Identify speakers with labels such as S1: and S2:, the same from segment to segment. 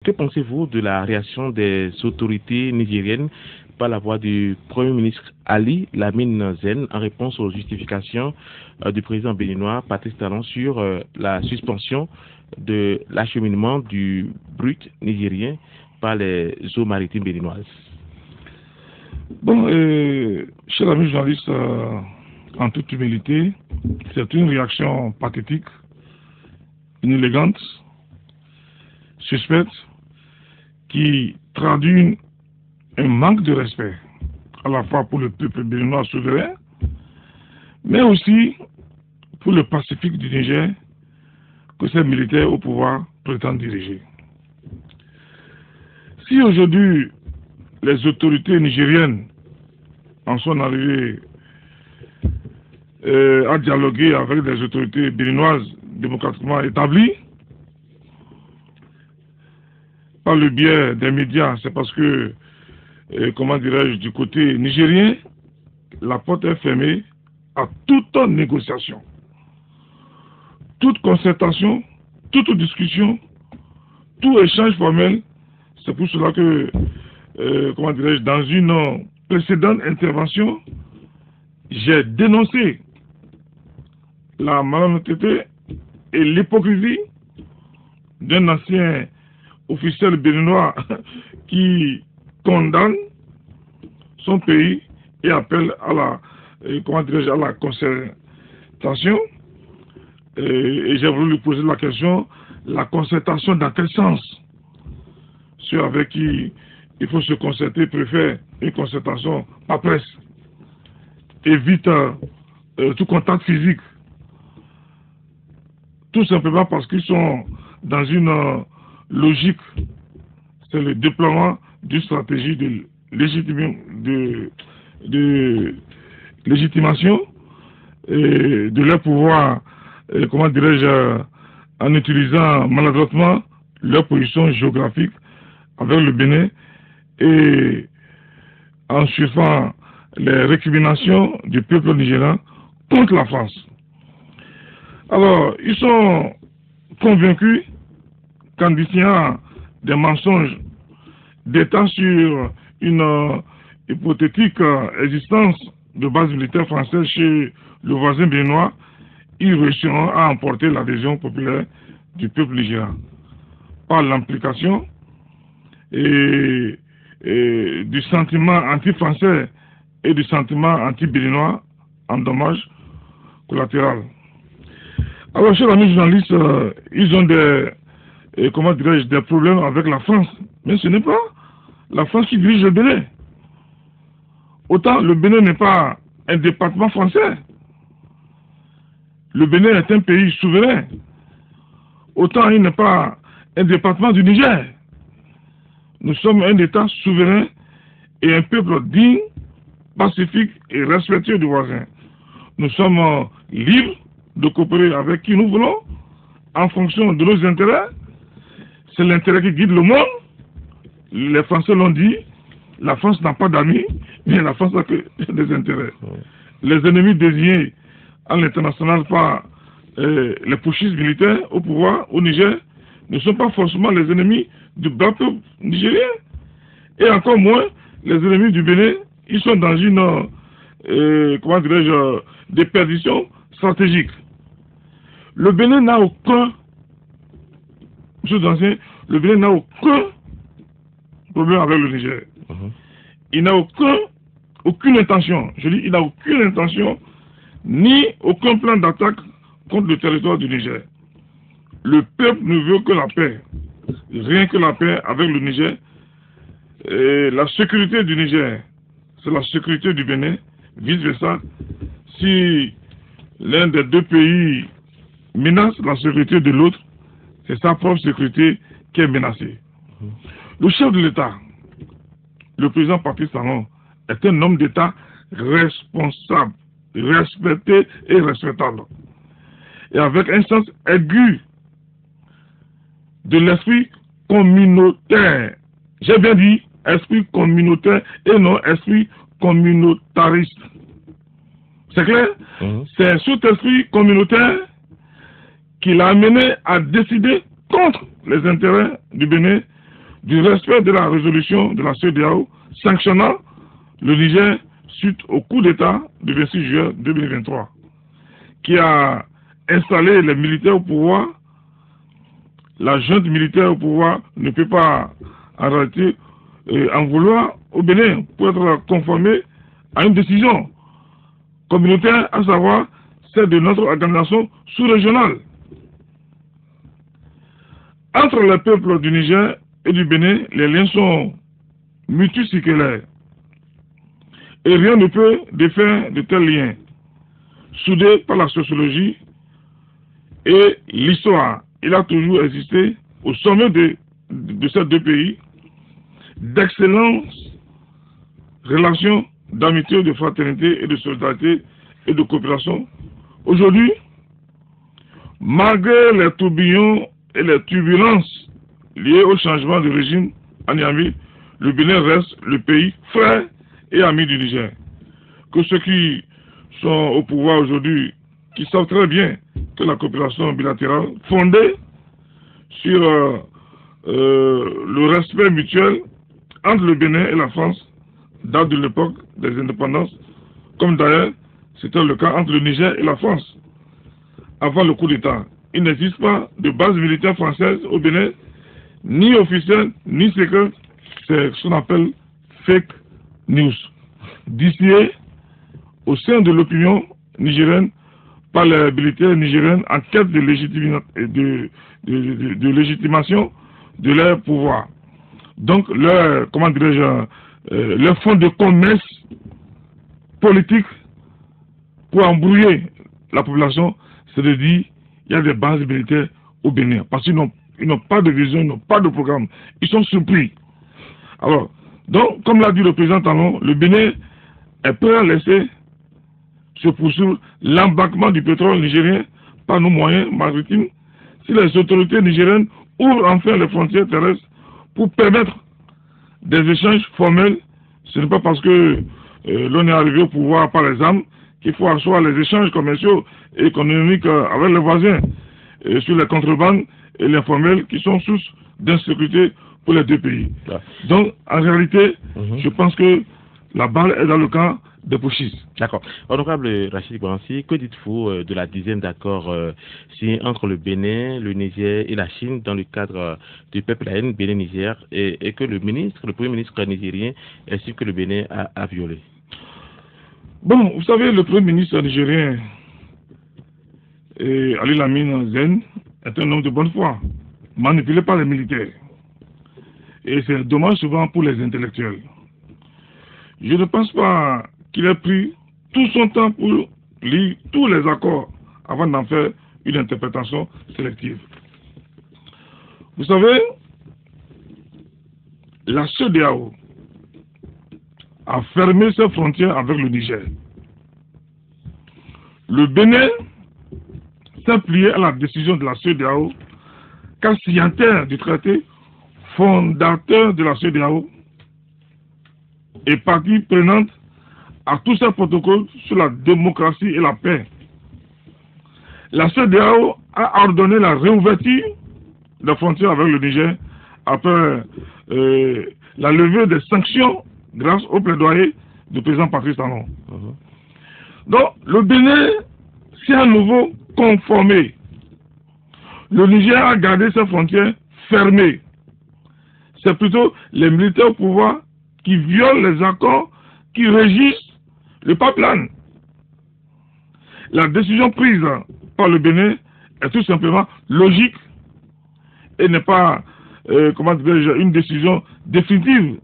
S1: Que pensez-vous de la réaction des autorités nigériennes par la voix du Premier ministre Ali Lamine Zen en réponse aux justifications du président béninois Patrice Talon sur la suspension de l'acheminement du brut nigérien par les eaux maritimes béninoises?
S2: Bon, cher ami journaliste, en toute humilité, c'est une réaction pathétique, inélégante, suspecte, qui traduit un manque de respect à la fois pour le peuple béninois souverain, mais aussi pour le Pacifique du Niger que ces militaires au pouvoir prétendent diriger. Si aujourd'hui les autorités nigériennes en sont arrivées à dialoguer avec les autorités béninoises démocratiquement établies, par le biais des médias, c'est parce que, comment dirais-je, du côté nigérien, la porte est fermée à toute négociation, toute concertation, toute discussion, tout échange formel. C'est pour cela que, comment dirais-je, dans une précédente intervention, j'ai dénoncé la malhonnêteté et l'hypocrisie d'un ancien officiel béninois qui condamne son pays et appelle à la, comment dirais-je, à la concertation. Et j'ai voulu lui poser la question, la concertation dans quel sens? Ceux avec qui il faut se concerter préfèrent une concertation par presse. Évite tout contact physique. Tout simplement parce qu'ils sont dans une logique, c'est le déploiement d'une stratégie de légitimation et de leur pouvoir, comment dirais-je, en utilisant maladroitement leur position géographique avec le Bénin et en suivant les récriminations du peuple nigérian contre la France. Alors, ils sont convaincus qu'en disant des mensonges d'État sur une hypothétique existence de base militaire française chez le voisin béninois, ils réussiront à emporter l'adhésion populaire du peuple nigérian par l'implication et du sentiment anti-français et du sentiment anti-béninois en dommages collatéraux. Alors, chers amis journalistes, ils ont comment dirais-je, des problèmes avec la France. Mais ce n'est pas la France qui dirige le Bénin. Autant le Bénin n'est pas un département français. Le Bénin est un pays souverain. Autant il n'est pas un département du Niger. Nous sommes un État souverain et un peuple digne, pacifique et respectueux du voisin. Nous sommes libres de coopérer avec qui nous voulons en fonction de nos intérêts. C'est l'intérêt qui guide le monde. Les Français l'ont dit, la France n'a pas d'amis, mais la France n'a que des intérêts. Les ennemis désignés à l'international par les putschistes militaires au pouvoir au Niger ne sont pas forcément les ennemis du bas peuple nigérien. Et encore moins les ennemis du Bénin. Ils sont dans une, comment dirais-je, déperdition stratégique. Le Bénin n'a aucun, monsieur Dancien, le Bénin n'a aucun problème avec le Niger. Il n'a aucune intention, je dis, il n'a aucune intention, ni aucun plan d'attaque contre le territoire du Niger. Le peuple ne veut que la paix, rien que la paix avec le Niger. Et la sécurité du Niger, c'est la sécurité du Bénin, vice-versa. Si l'un des deux pays menace la sécurité de l'autre, c'est sa propre sécurité qui est menacée. Le chef de l'État, le président Patrice Talon, est un homme d'État responsable, respecté et respectable. Et avec un sens aigu de l'esprit communautaire. J'ai bien dit esprit communautaire et non esprit communautariste. C'est clair? C'est cet esprit communautaire qui l'a amené à décider contre les intérêts du Bénin du respect de la résolution de la CEDEAO sanctionnant le Niger suite au coup d'État du 26 juillet 2023, qui a installé les militaires au pouvoir. La junte militaire au pouvoir ne peut pas en réalité en vouloir au Bénin pour être conformé à une décision communautaire, à savoir celle de notre organisation sous-régionale. Entre les peuples du Niger et du Bénin, les liens sont multiséculaires. Et rien ne peut défaire de tels liens, soudés par la sociologie et l'histoire. Il a toujours existé au sommet de ces deux pays d'excellentes relations d'amitié, de fraternité et de solidarité et de coopération. Aujourd'hui, malgré les tourbillons et les turbulences liées au changement de régime en Niamey, le Bénin reste le pays frère et ami du Niger. Que ceux qui sont au pouvoir aujourd'hui, qui savent très bien que la coopération bilatérale fondée sur le respect mutuel entre le Bénin et la France date de l'époque des indépendances, comme d'ailleurs c'était le cas entre le Niger et la France. Avant le coup d'État, il n'existe pas de base militaire française au Bénin, ni officielle, ni secrète. C'est ce qu'on appelle fake news, distillé au sein de l'opinion nigérienne par les militaires nigériens en quête de légitimation de leur pouvoir. Donc, leur fonds de commerce politique pour embrouiller la population, c'est de dire qu'il y a des bases militaires au Bénin. Parce qu'ils n'ont pas de vision, ils n'ont pas de programme. Ils sont surpris. Alors, donc, comme l'a dit le président Talon, le Bénin est prêt à laisser se poursuivre l'embarquement du pétrole nigérien par nos moyens maritimes si les autorités nigériennes ouvrent enfin les frontières terrestres pour permettre des échanges formels. Ce n'est pas parce que l'on est arrivé au pouvoir par les armes qu'il faut asseoir les échanges commerciaux et économiques avec les voisins sur les contrebandes et l'informel qui sont source d'insécurité pour les deux pays. Donc, en réalité, je pense que la balle est dans le camp des pochistes.
S1: D'accord. Honorable Rachid Gouanssi, que dites-vous de la dizaine d'accords signés entre le Bénin, le Niger et la Chine dans le cadre du pipeline Bénin-Niger et que le Premier ministre nigérien estime que le Bénin a violé?
S2: Bon, vous savez, le Premier ministre nigérien, Ali Lamine Zen, est un homme de bonne foi, manipulé par les militaires. Et c'est dommage souvent pour les intellectuels. Je ne pense pas qu'il ait pris tout son temps pour lire tous les accords avant d'en faire une interprétation sélective. Vous savez, la CEDEAO a fermé ses frontières avec le Niger. Le Bénin s'est plié à la décision de la CEDEAO car signataire du traité fondateur de la CEDEAO et partie prenante à tous ces protocoles sur la démocratie et la paix. La CEDEAO a ordonné la réouverture des frontières avec le Niger après la levée des sanctions grâce au plaidoyer du président Patrice Talon. Donc, le Bénin s'est à nouveau conformé. Le Niger a gardé ses frontières fermées. C'est plutôt les militaires au pouvoir qui violent les accords qui régissent le pipeline. La décision prise par le Bénin est tout simplement logique et n'est pas une décision définitive.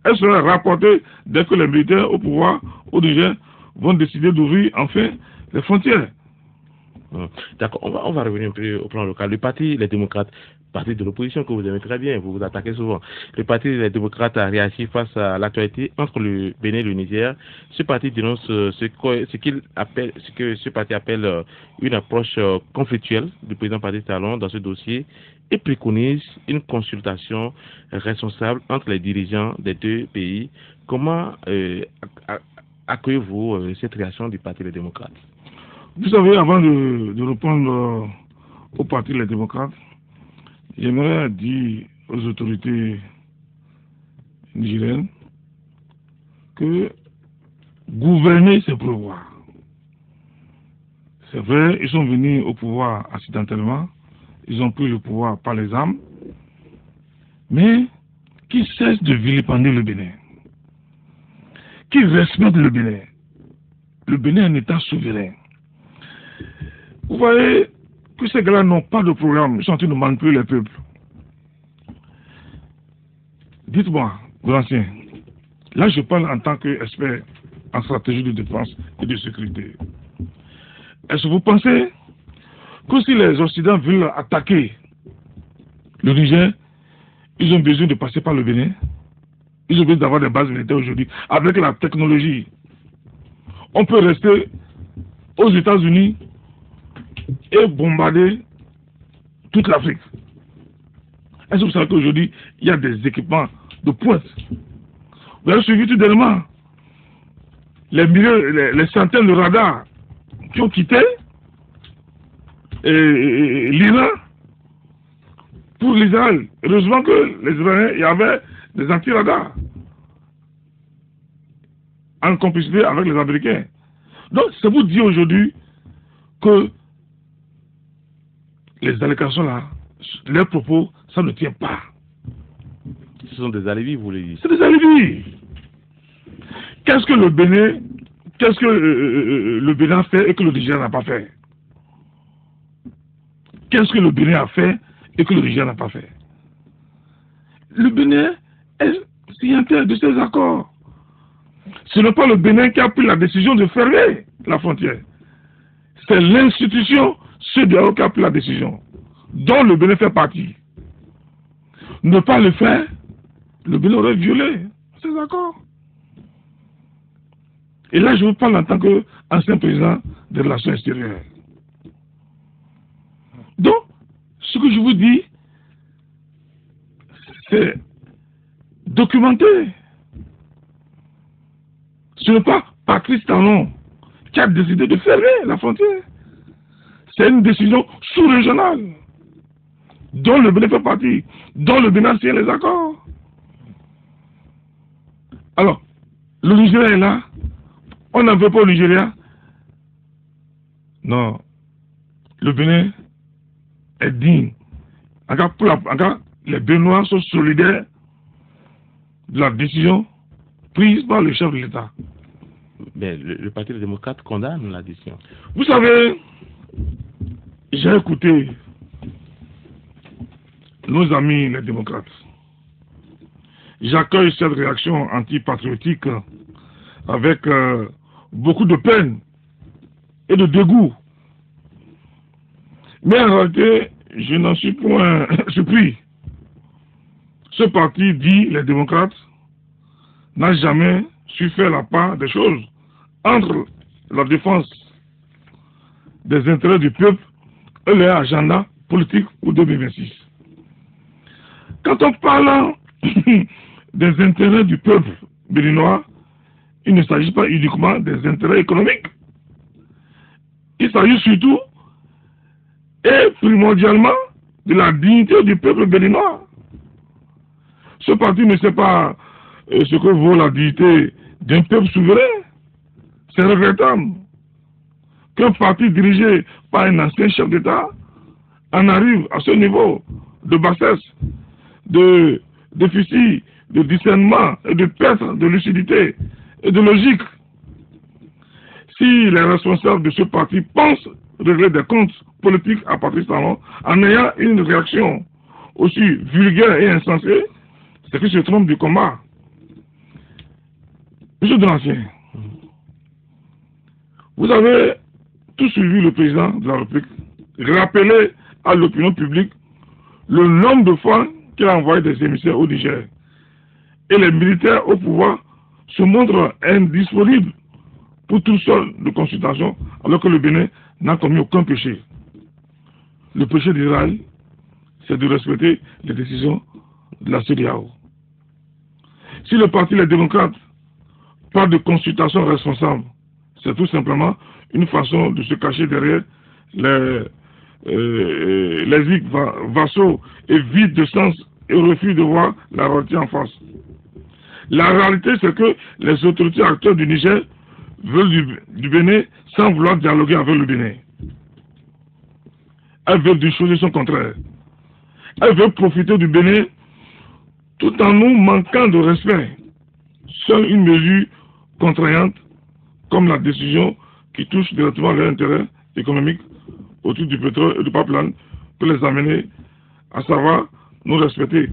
S2: Elle sera rapportée dès que les militaires au pouvoir au Niger vont décider d'ouvrir enfin les frontières.
S1: D'accord, on va revenir un peu au plan local. Le parti Les Démocrates, parti de l'opposition que vous aimez très bien, vous vous attaquez souvent. Le parti Les Démocrates a réagi face à l'actualité entre le Bénin et le Niger. Ce parti dénonce ce que ce parti appelle une approche conflictuelle du président Patrice Talon dans ce dossier et préconise une consultation responsable entre les dirigeants des deux pays. Comment accueillez-vous cette réaction du parti Les Démocrates?
S2: Vous savez, avant de répondre au parti Les Démocrates, j'aimerais dire aux autorités nigériennes que gouverner, c'est prévoir. C'est vrai, ils sont venus au pouvoir accidentellement, ils ont pris le pouvoir par les armes, mais qui cessent de vilipender le Bénin, qui respectent le Bénin. Le Bénin est un État souverain. Vous voyez que ces gars-là n'ont pas de programme, ils sont en train de manipuler les peuples. Dites-moi, Gorancien, là je parle en tant qu'expert en stratégie de défense et de sécurité. Est-ce que vous pensez que si les Occidentaux veulent attaquer le Niger, ils ont besoin de passer par le Bénin? Ils ont besoin d'avoir des bases militaires aujourd'hui. Avec la technologie, on peut rester aux États-Unis et bombarder toute l'Afrique. Est-ce que vous savez qu'aujourd'hui, il y a des équipements de pointe? Vous avez suivi tout dernièrement les centaines de radars qui ont quitté l'Iran pour l'Israël. Heureusement que les Israéliens, il y avait des anti-radars en complicité avec les Américains. Donc, c'est vous dire aujourd'hui que les allégations là, leurs propos, ça ne tient pas.
S1: Ce sont des alibis, vous voulez dire?
S2: C'est des alibis. Qu'est-ce que le Bénin, le Bénin a fait et que le Niger n'a pas fait? Qu'est-ce que le Bénin a fait et que le Niger n'a pas fait? Le Bénin est signataire de ces accords. Ce n'est pas le Bénin qui a pris la décision de fermer la frontière. C'est l'institution CEDEAO qui a pris la décision, dont le Bénin fait partie. Ne pas le faire, le Bénin aurait violé ces accords. Et là, je vous parle en tant qu'ancien président des relations extérieures. Donc, ce que je vous dis, c'est documenté. Ce n'est pas Patrice Talon qui a décidé de fermer la frontière. C'est une décision sous-régionale, dont le Bénin fait partie, dont le Bénin signe les accords. Alors, le Nigeria est là. On n'en veut pas au Nigeria. Non. Le Bénin est digne. Encore, les Béninois sont solidaires de la décision prise par le chef de l'État.
S1: Mais le Parti des démocrates condamne la décision.
S2: Vous savez, j'ai écouté nos amis les démocrates. J'accueille cette réaction antipatriotique avec beaucoup de peine et de dégoût. Mais en réalité, je n'en suis point surpris. Ce parti dit, les démocrates, n'a jamais su faire la part des choses entre la défense des intérêts du peuple et leur agenda politique pour 2026. Quand on parle des intérêts du peuple béninois, il ne s'agit pas uniquement des intérêts économiques. Il s'agit surtout et primordialement de la dignité du peuple béninois. Ce parti ne sait pas ce que vaut la dignité d'un peuple souverain. C'est regrettable qu'un parti dirigé par un ancien chef d'État en arrive à ce niveau de bassesse, de déficit, de discernement et de perte de lucidité et de logique. Si les responsables de ce parti pensent régler des comptes politiques à Patrice Talon en ayant une réaction aussi vulgaire et insensée, c'est qu'ils se trompent du combat. Monsieur Gorancien, vous avez tout suivi le président de la République rappeler à l'opinion publique le nombre de fois qu'il a envoyé des émissaires au Niger. Et les militaires au pouvoir se montrent indisponibles pour toute sorte de consultation, alors que le Bénin n'a commis aucun péché. Le péché d'Israël, c'est de respecter les décisions de la CEDEAO. Si le parti Les démocrates parle de consultation responsable, c'est tout simplement une façon de se cacher derrière les vassaux et vides de sens et refusent de voir la réalité en face. La réalité, c'est que les autorités actuelles du Niger veulent du Bénin sans vouloir dialoguer avec le Bénin. Elles veulent des choses son contraire. Elles veulent profiter du Bénin tout en nous manquant de respect. Seule une mesure contraignante, comme la décision qui touche directement leur intérêt économique autour du pétrole et du pipeline, peut les amener à savoir nous respecter.